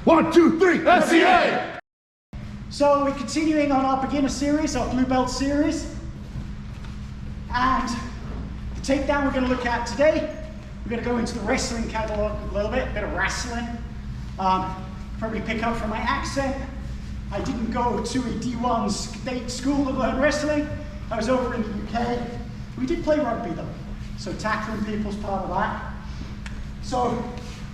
1, 2, 3, FCA! So we're continuing on our beginner series, our blue belt series. And the takedown we're going to look at today, we're going to go into the wrestling catalog a little bit of wrestling. Probably pick up from my accent. I didn't go to a D1 state school to learn wrestling. I was over in the UK. We did play rugby though, so tackling people's part of that. So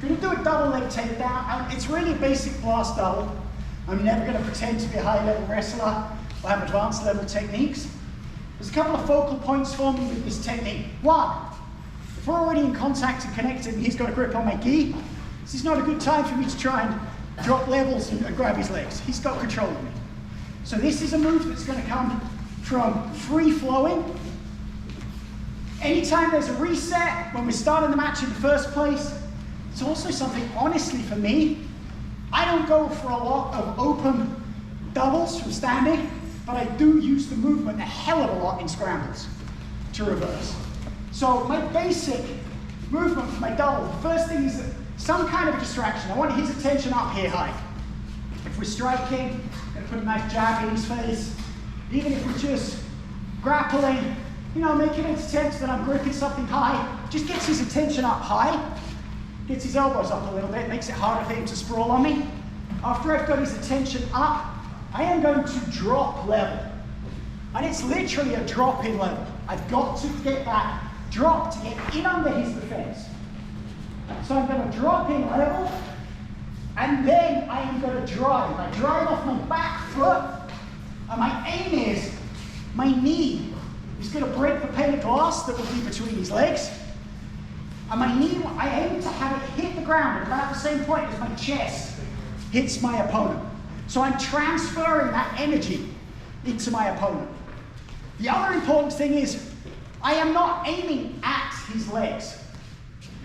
we're going to do a double leg takedown. It's really a basic blast double. I'm never going to pretend to be a high level wrestler or have advanced level techniques. There's a couple of focal points for me with this technique. One, if we're already in contact and connected and he's got a grip on my gi, this is not a good time for me to try and drop levels and grab his legs. He's got control of me. So this is a move that's going to come from free flowing. Anytime there's a reset, when we're starting the match in the first place, it's also something, honestly for me, I don't go for a lot of open doubles from standing, but I do use the movement a hell of a lot in scrambles to reverse. So my basic movement for my double, the first thing is some kind of a distraction. I want his attention up here high. If we're striking, I'm going to put a nice jab in his face. Even if we're just grappling, you know, making it tense that I'm gripping something high, just gets his attention up high, gets his elbows up a little bit, makes it harder for him to sprawl on me. After I've got his attention up, I am going to drop level. And it's literally a drop in level. I've got to get that drop to get in under his defense. So I'm going to drop in level, and then I am going to drive. I drive off my back foot, and my aim is my knee is going to break the pane of glass that will be between his legs. And my knee, I aim to have it hit the ground at about the same point as my chest hits my opponent. So I'm transferring that energy into my opponent. The other important thing is I am not aiming at his legs.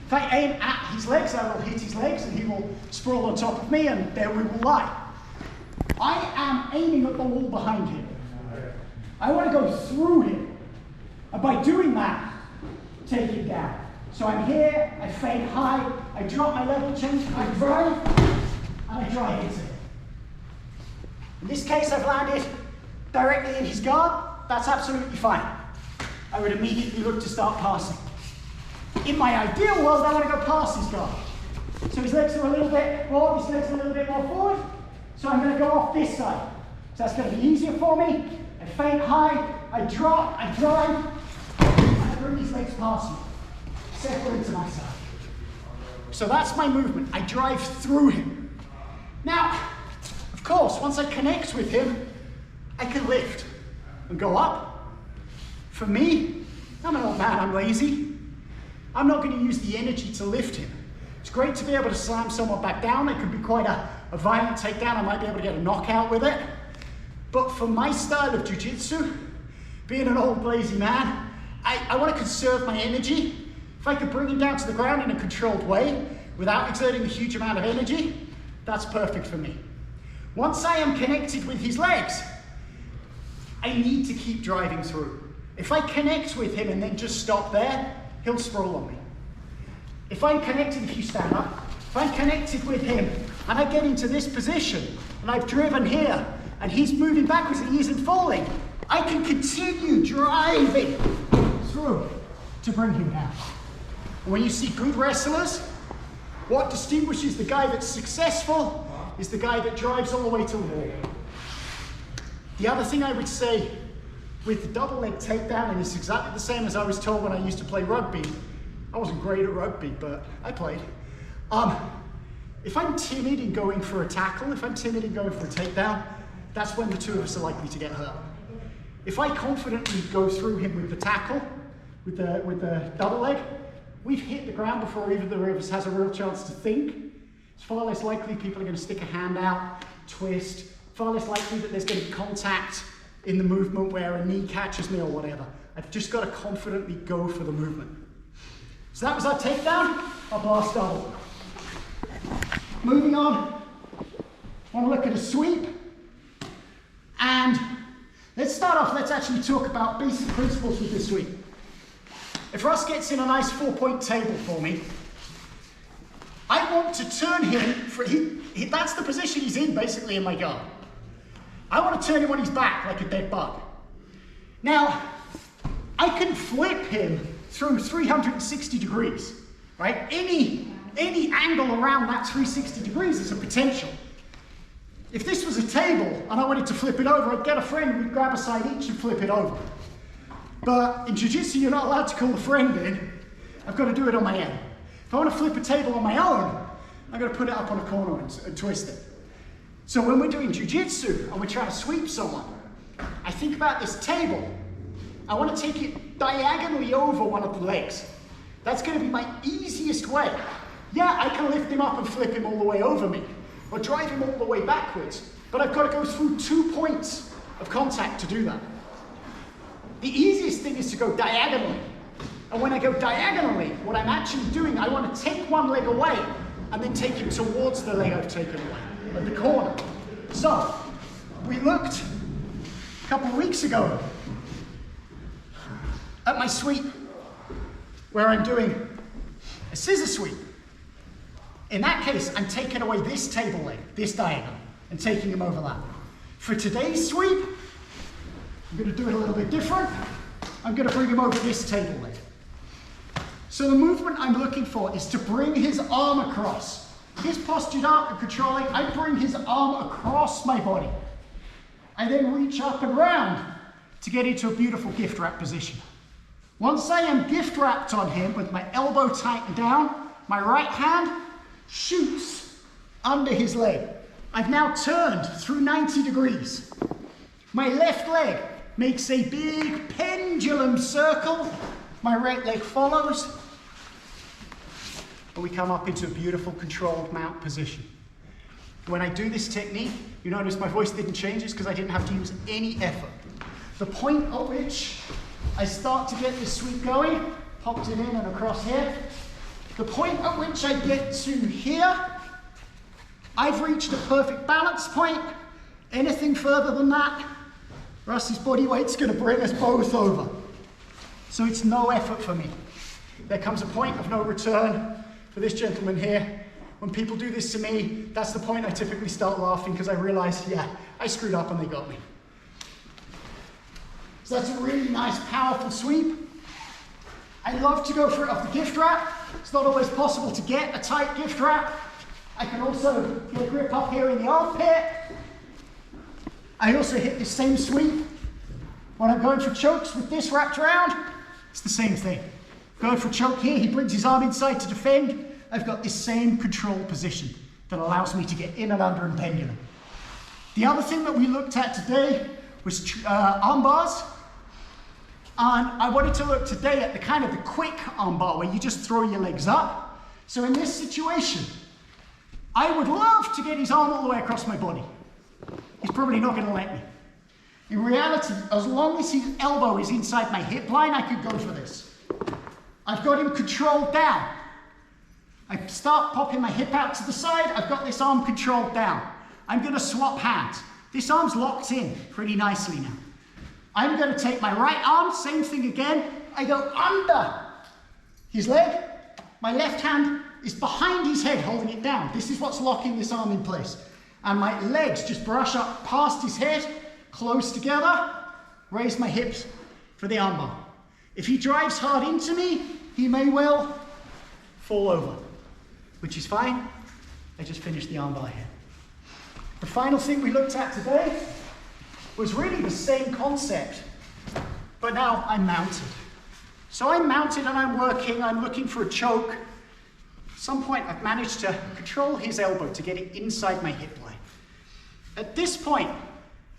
If I aim at his legs, I will hit his legs and he will sprawl on top of me and there we will lie. I am aiming at the wall behind him. I want to go through him. And by doing that, take him down. So I'm here, I fade high, I drop my level change, I drive, and I drive into him. In this case, I've landed directly in his guard. That's absolutely fine. I would immediately look to start passing. In my ideal world, I want to go past his guard. So his legs are a little bit forward, his legs are a little bit more forward. So I'm going to go off this side. So that's going to be easier for me. I fade high, I drop, I drive, and I bring his legs past me. Settle into my side. So that's my movement. I drive through him. Now, of course, once I connect with him, I can lift and go up. For me, I'm an old man, I'm lazy. I'm not going to use the energy to lift him. It's great to be able to slam someone back down. It could be quite a violent takedown. I might be able to get a knockout with it. But for my style of jiu-jitsu, being an old lazy man, I want to conserve my energy. If I could bring him down to the ground in a controlled way without exerting a huge amount of energy, that's perfect for me. Once I am connected with his legs, I need to keep driving through. If I connect with him and then just stop there, he'll sprawl on me. If I'm connected, if you stand up, if I'm connected with him and I get into this position and I've driven here and he's moving backwards and he isn't falling, I can continue driving through to bring him down. And when you see good wrestlers, what distinguishes the guy that's successful is the guy that drives all the way to the wall. The other thing I would say with the double leg takedown, and it's exactly the same as I was told when I used to play rugby. I wasn't great at rugby, but I played. If I'm timid in going for a tackle, if I'm timid in going for a takedown, that's when the two of us are likely to get hurt. If I confidently go through him with the tackle, with the double leg, we've hit the ground before either of us has a real chance to think. It's far less likely people are going to stick a hand out, twist, far less likely that there's going to be contact in the movement where a knee catches me or whatever. I've just got to confidently go for the movement. So that was our takedown, our blast double. Moving on, I want to look at a sweep. And let's start off, let's actually talk about basic principles with this sweep. If Russ gets in a nice 4-point table for me, I want to turn him, that's the position he's in basically in my guard. I want to turn him on his back like a dead bug. Now, I can flip him through 360 degrees, right? Any angle around that 360 degrees is a potential. If this was a table and I wanted to flip it over, I'd get a friend, we'd grab a side each and flip it over. But in jiu-jitsu, you're not allowed to call a friend in. I've got to do it on my own. If I want to flip a table on my own, I've got to put it up on a corner and twist it. So when we're doing jiu-jitsu and we're trying to sweep someone, I think about this table. I want to take it diagonally over one of the legs. That's going to be my easiest way. Yeah, I can lift him up and flip him all the way over me, or drive him all the way backwards, but I've got to go through 2 points of contact to do that. The easiest thing is to go diagonally. And when I go diagonally, what I'm actually doing, I want to take one leg away and then take him towards the leg I've taken away, at the corner. So, we looked a couple of weeks ago at my sweep, where I'm doing a scissor sweep. In that case, I'm taking away this table leg, this diagonal, and taking him over that. For today's sweep, I'm going to do it a little bit different. I'm going to bring him over this table leg. So the movement I'm looking for is to bring his arm across. He's postured up and controlling. I bring his arm across my body. I then reach up and round to get into a beautiful gift wrap position. Once I am gift wrapped on him with my elbow tightened down, my right hand shoots under his leg. I've now turned through 90 degrees. My left leg makes a big pendulum circle. My right leg follows. And we come up into a beautiful controlled mount position. When I do this technique, you notice my voice didn't change, it's because I didn't have to use any effort. The point at which I start to get this sweep going, popped it in and across here. The point at which I get to here, I've reached a perfect balance point. Anything further than that, Russ's body weight's going to bring us both over. So it's no effort for me. There comes a point of no return for this gentleman here. When people do this to me, that's the point I typically start laughing because I realize, yeah, I screwed up and they got me. So that's a really nice, powerful sweep. I love to go for it off the gift wrap. It's not always possible to get a tight gift wrap. I can also get a grip up here in the armpit. I also hit the same sweep when I'm going for chokes with this wrapped around. It's the same thing. Going for a choke here, he brings his arm inside to defend. I've got this same control position that allows me to get in and under and pendulum. The other thing that we looked at today was arm bars. And I wanted to look today at the kind of the quick arm bar where you just throw your legs up. So in this situation, I would love to get his arm all the way across my body. He's probably not going to let me. In reality, as long as his elbow is inside my hip line, I could go for this. I've got him controlled down. I start popping my hip out to the side. I've got this arm controlled down. I'm going to swap hands. This arm's locked in pretty nicely now. I'm going to take my right arm, same thing again. I go under his leg. My left hand is behind his head, holding it down. This is what's locking this arm in place. And my legs just brush up past his head, close together, raise my hips for the armbar. If he drives hard into me, he may well fall over, which is fine. I just finished the armbar here. The final thing we looked at today was really the same concept, but now I'm mounted. So I'm mounted and I'm working, I'm looking for a choke. At some point I've managed to control his elbow to get it inside my hip line. At this point,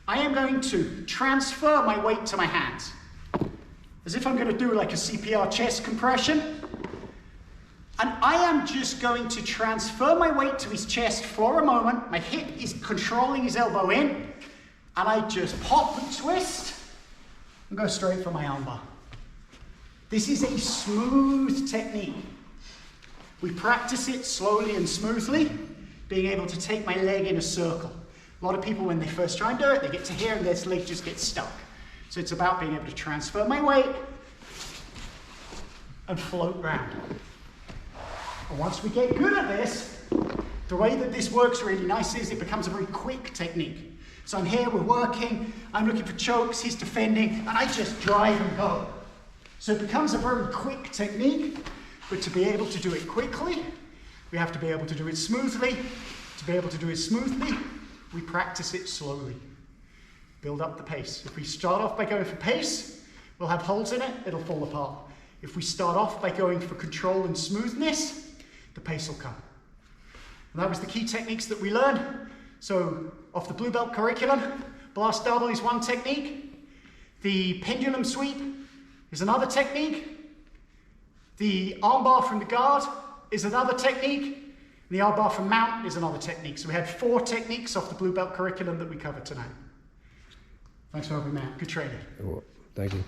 I am going to transfer my weight to my hands, as if I'm going to do like a CPR chest compression. And I am just going to transfer my weight to his chest for a moment. My hip is controlling his elbow in, and I just pop and twist and go straight for my armbar. This is a smooth technique. We practice it slowly and smoothly, being able to take my leg in a circle. A lot of people, when they first try and do it, they get to here and their leg just gets stuck. So it's about being able to transfer my weight and float round. And once we get good at this, the way that this works really nicely is it becomes a very quick technique. So I'm here, we're working, I'm looking for chokes, he's defending, and I just drive and go. So it becomes a very quick technique, but to be able to do it quickly, we have to be able to do it smoothly. To be able to do it smoothly, we practice it slowly. Build up the pace. If we start off by going for pace, we'll have holes in it, it'll fall apart. If we start off by going for control and smoothness, the pace will come. And that was the key techniques that we learned. So off the blue belt curriculum, blast double is one technique. The pendulum sweep is another technique. The armbar from the guard is another technique. The armbar from mount is another technique. So we had 4 techniques off the blue belt curriculum that we covered tonight. Thanks for helping me out. Good training. Thank you.